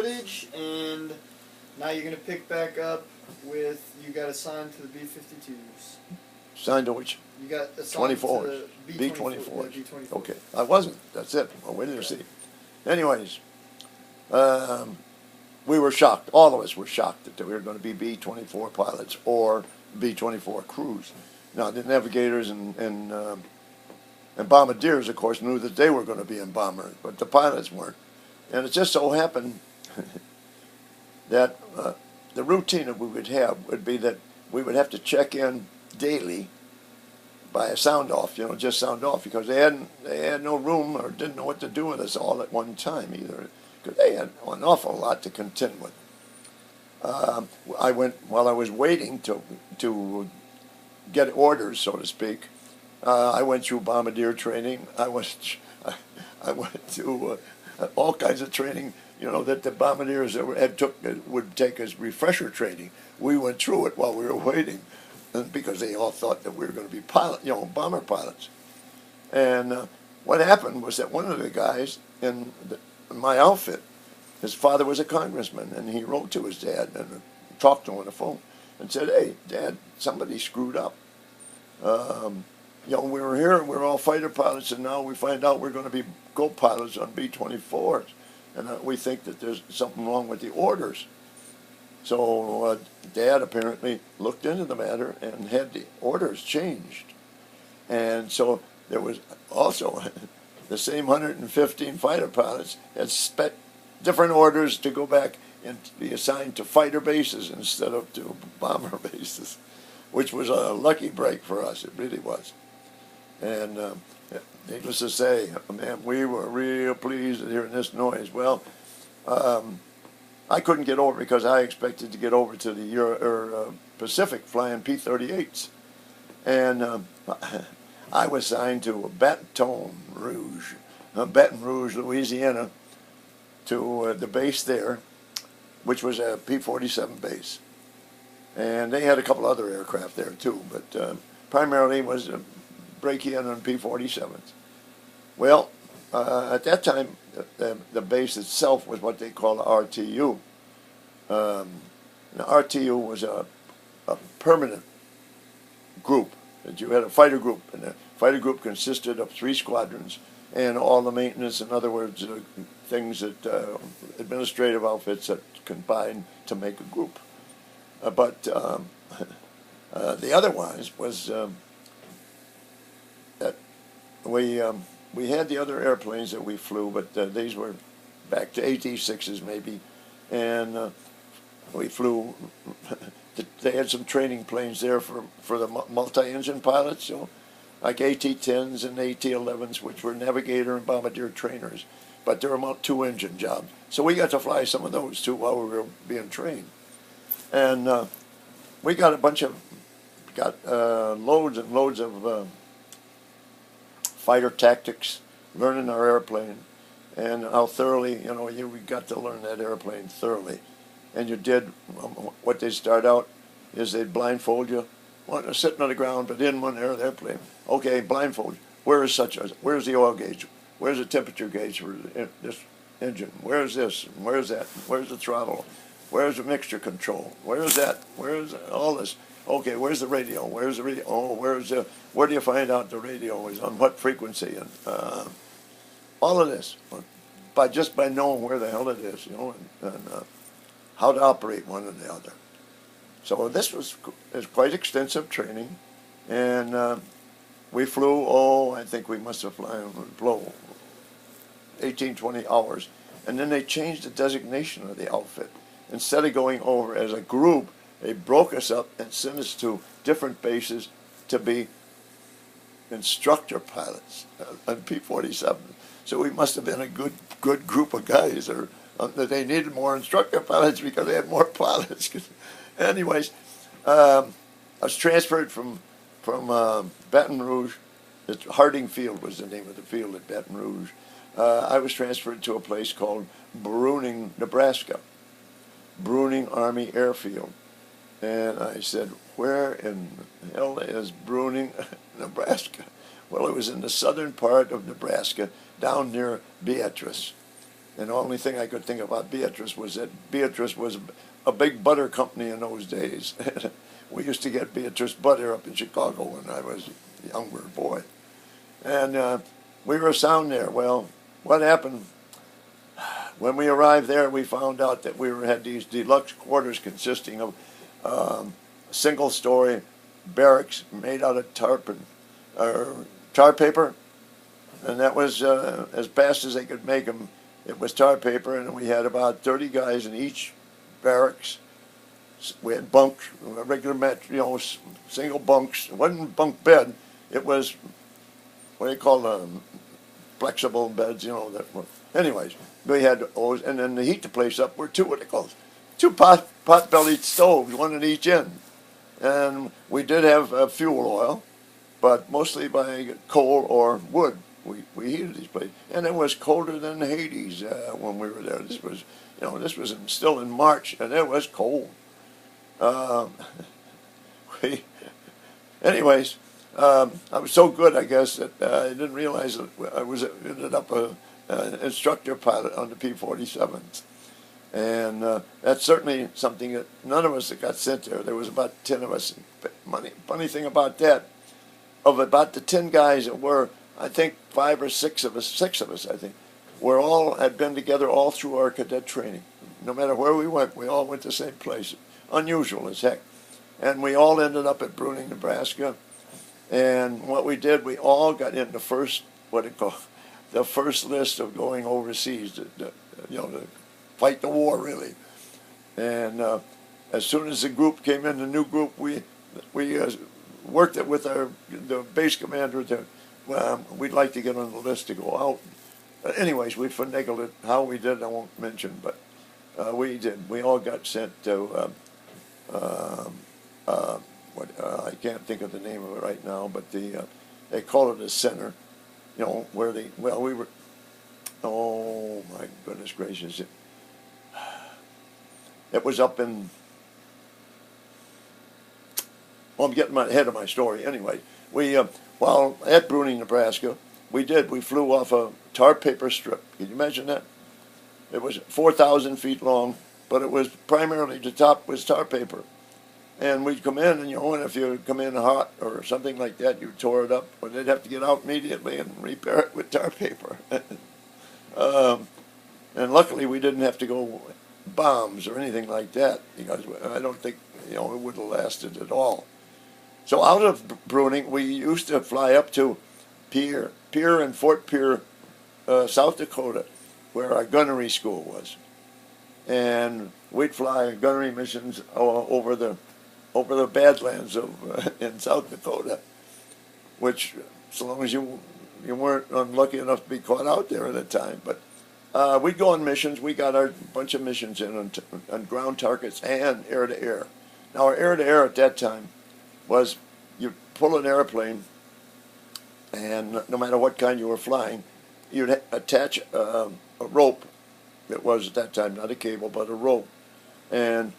footage, and now you're going to pick back up with, you got assigned to the B-52s. Signed to which? You got assigned 24s. to the B-24s. B-24s. Okay. I wasn't. That's it. Well, wait till you see. Anyways, we were shocked. All of us were shocked that we were going to be B-24 pilots or B-24 crews. Now, the navigators and bombardiers, of course, knew that they were going to be in bombers, but the pilots weren't. And it just so happened that the routine that we would have would be that we would have to check in daily by a sound off, just sound off, because they had no room or didn't know what to do with us all at one time either, because they had an awful lot to contend with. While I was waiting to get orders, so to speak, I went through bombardier training. I went to all kinds of training, that the bombardiers would take as refresher training. We went through it while we were waiting, because they all thought that we were going to be bomber pilots. And what happened was that one of the guys in my outfit, his father was a congressman, and he wrote to his dad and talked to him on the phone and said, "Hey, Dad, somebody screwed up. We were here, we were all fighter pilots, and now we find out we're going to be co-pilots on B-24s, and we think that there's something wrong with the orders." So Dad apparently looked into the matter and had the orders changed. And so there was also the same 115 fighter pilots had different orders to go back and be assigned to fighter bases instead of to bomber bases, which was a lucky break for us. It really was. And needless to say, man, we were real pleased at hearing this noise. Well, I couldn't get over because I expected to get over to the Pacific flying P-38s. And I was assigned to Baton Rouge, Louisiana, to the base there, which was a P-47 base. And they had a couple other aircraft there too, but primarily was break-in on P-47s. Well, at that time, the base itself was what they call the RTU. The RTU was a permanent group. That you had a fighter group, and the fighter group consisted of 3 squadrons and all the maintenance, in other words, things that administrative outfits that combined to make a group. But the otherwise was that we had the other airplanes that we flew, but these were back to AT-6s maybe, and we flew. They had some training planes there for the multi-engine pilots, like AT-10s and AT-11s, which were navigator and bombardier trainers, but they were about 2-engine jobs. So we got to fly some of those too while we were being trained, and we got loads and loads of fighter tactics, learning our airplane, and how thoroughly, we got to learn that airplane thoroughly. And you did, what they start out is they'd blindfold you, sitting on the ground, but in one airplane. Okay, blindfold you. Where's the oil gauge? Where's the temperature gauge for this engine? Where's this? Where's that? Where's the throttle? Where's the mixture control? Where's that? Where's all this? Okay, where's the radio? Where's the radio? Oh, where do you find out the radio is on what frequency? And all of this, just by knowing where the hell it is, and how to operate one or the other. So this was quite extensive training, and we flew, I think we must have flown 18, 20 hours, and then they changed the designation of the outfit. Instead of going over as a group, they broke us up and sent us to different bases to be instructor pilots on P-47. So we must have been a good group of guys, or that they needed more instructor pilots because they had more pilots. Anyways, I was transferred from Baton Rouge. Harding Field was the name of the field at Baton Rouge. I was transferred to a place called Bruning, Nebraska. Bruning Army Airfield. And I said, where in the hell is Bruning, Nebraska? Well, it was in the southern part of Nebraska, down near Beatrice. And the only thing I could think about Beatrice was that Beatrice was a big butter company in those days. We used to get Beatrice butter up in Chicago when I was a younger boy. And we were assigned there. Well, what happened? When we arrived there, we found out that had these deluxe quarters consisting of single-story barracks made out of tar paper, and that was as fast as they could make them. It was tar paper, and we had about 30 guys in each barracks. We had bunks, regular single bunks. It wasn't bunk bed. It was what do you call them? Flexible beds, Anyways, we had those, and then to heat the place up were two pot-bellied stoves, one at each end. And we did have fuel oil, but mostly by coal or wood. We heated these places, and it was colder than Hades when we were there. This was, still in March, and it was cold. Anyways, I was so good, I guess, that I didn't realize that I ended up an instructor pilot on the P-47s. And that's certainly something that none of us that got sent there. There was about 10 of us. Funny thing about that, of about the 10 guys that were, I think 5 or 6 of us, I think, had been together all through our cadet training. No matter where we went, we all went to the same place. Unusual as heck. And we all ended up at Bruning, Nebraska. And what we did, we all got in the first list of going overseas, to fight the war, really. And as soon as the group came in, the new group, we worked it with the base commander that we'd like to get on the list to go out. But anyways, we finagled it. How we did, I won't mention, but we did. We all got sent to I can't think of the name of it right now, but they call it a center, where we were. Oh my goodness gracious! It was up in. Well, I'm getting ahead of my story. Anyway, we while at Bruning, Nebraska, we flew off a tar paper strip. Can you imagine that? It was 4,000 feet long, but it was primarily the top was tar paper. And we'd come in, and and if you come in hot or something like that, you tore it up, or they'd have to get out immediately and repair it with tar paper. And luckily, we didn't have to go bombs or anything like that, because I don't think it would have lasted at all. So out of Bruning, we used to fly up to Pierre and Fort Pierre, South Dakota, where our gunnery school was, and we'd fly gunnery missions over the Badlands in South Dakota, which, so long as you weren't unlucky enough to be caught out there at the time, but we'd go on missions. We got our bunch of missions in on ground targets and air-to-air. Now, our air-to-air at that time was you'd pull an airplane, and no matter what kind you were flying, you'd attach a rope. It was at that time not a cable, but a rope, and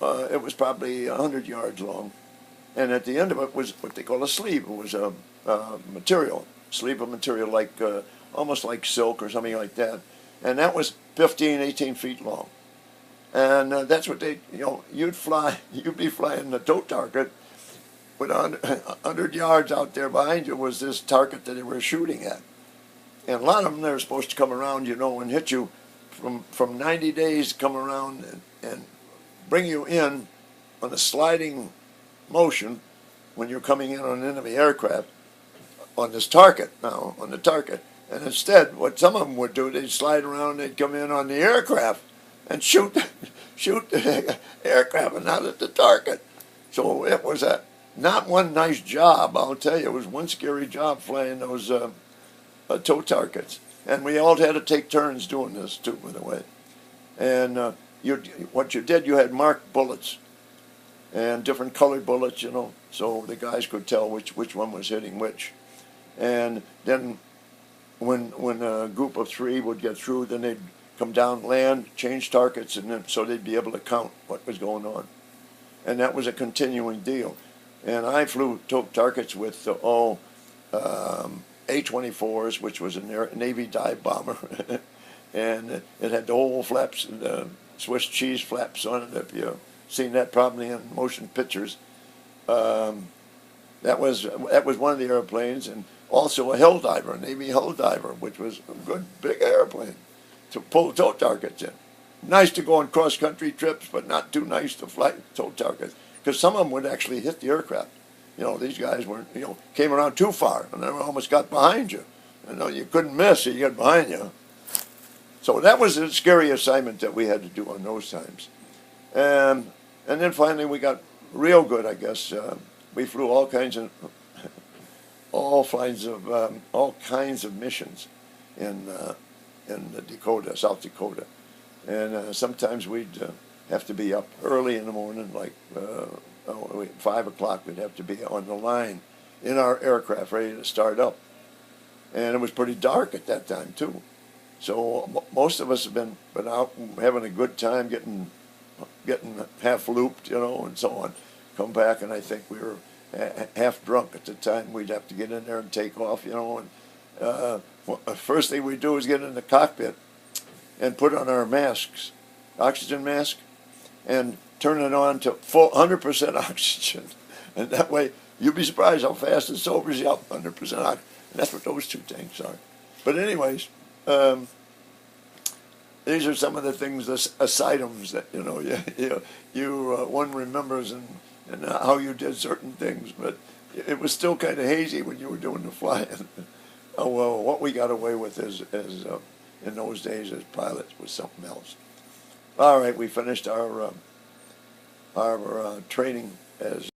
it was probably 100 yards long, and at the end of it was what they call a sleeve. It was a sleeve of material like almost like silk or something like that, and that was 15, 18 feet long, and that's what you'd be flying the tow target with 100 yards out there behind you was this target that they were shooting at, and a lot of them they're supposed to come around, and hit you from 90 days, come around and bring you in on a sliding motion when you're coming in on an enemy aircraft on this target, on the target. And instead, what some of them would do, they'd slide around, they'd come in on the aircraft and shoot the aircraft and not at the target. So it was not one nice job, I'll tell you. It was one scary job flying those tow targets. And we all had to take turns doing this, too, by the way. And what you did, you had marked bullets and different colored bullets, so the guys could tell which one was hitting which. And then when a group of 3 would get through, then they'd come down, land, change targets, and then so they'd be able to count what was going on. And that was a continuing deal. And I flew targets with A-24s, which was a Navy dive bomber, and it had the whole flaps, the Swiss cheese flaps on it. If you've seen that probably in motion pictures, that was one of the airplanes, and also a hill diver, a Navy hill diver, which was a good big airplane to pull tow targets in. Nice to go on cross country trips, but not too nice to fly tow targets, because some of them would actually hit the aircraft. You know, these guys weren't, came around too far, and they almost got behind you. You couldn't miss, so you got behind you. So that was a scary assignment that we had to do on those times. And then finally we got real good, I guess. We flew all kinds of missions in Dakota, South Dakota, and sometimes we'd have to be up early in the morning, like 5 o'clock. We'd have to be on the line in our aircraft, ready to start up, and it was pretty dark at that time too. So most of us have been out having a good time, getting half looped, and so on. Come back, and I think we were half drunk at the time. We'd have to get in there and take off, and first thing we do is get in the cockpit and put on our masks, oxygen mask, and turn it on to full 100% oxygen. And that way, you'd be surprised how fast it sobers you up, 100% oxygen. And that's what those two tanks are. But anyways, these are some of the things, the items that one remembers and how you did certain things. But it was still kind of hazy when you were doing the flying. Oh well, what we got away with as in those days as pilots was something else. All right, we finished our training as